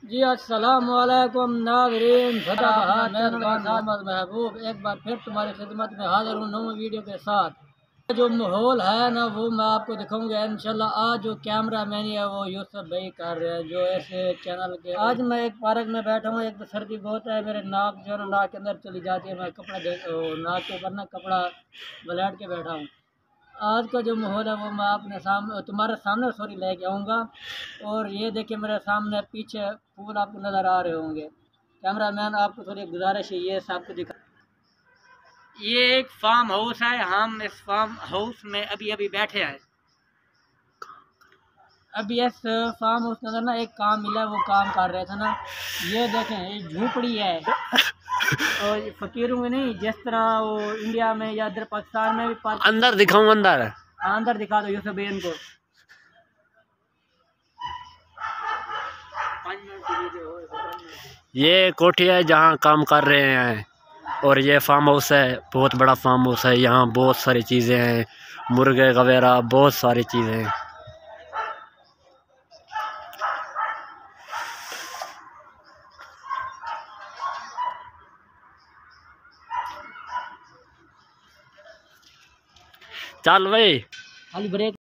जी अस्सलाम वालेकुम नाज़रीन, मोहम्मद महबूब एक बार फिर तुम्हारी खिदमत में हाजिर हूँ नई वीडियो के साथ। जो माहौल है ना वो मैं आपको दिखाऊंगा इंशाल्लाह। आज जो कैमरा मैन है वो यूसुफ भाई कर रहे हैं जो ऐसे चैनल के। आज मैं एक पार्क में बैठा हूँ, एक तो सर्दी बहुत है, मेरे नाक जो है ना नाक के अंदर चली जाती है, मैं कपड़ा नाक के ऊपर ना कपड़ा बलैट के बैठा हूँ। आज का जो माहौल है वो मैं अपने सामने तुम्हारे सामने लेके आऊँगा। और ये देखिए मेरे सामने पीछे फूल आपको नज़र आ रहे होंगे। कैमरामैन आपको थोड़ी गुजारिश है ये सबको दिखा। ये एक फार्म हाउस है, हम इस फार्म हाउस में अभी अभी बैठे हैं। अभी इस फार्म हाउस के अंदर ना एक काम मिला है, वो काम कर रहे थे ना। ये देखें ये झोपड़ी है और फकीरों में नहीं, जिस तरह वो इंडिया में या इधर पाकिस्तान में भी अंदर दिखाऊं अंदर। हाँ अंदर दिखा दो यूसुफ बेन को। ये कोठी है जहाँ काम कर रहे हैं और ये फार्म हाउस है, बहुत बड़ा फार्म हाउस है। यहाँ बहुत सारी चीज़ें हैं, मुर्गे वगैरह बहुत सारी चीज़ें हैं। चल भाई खाली ब्रेक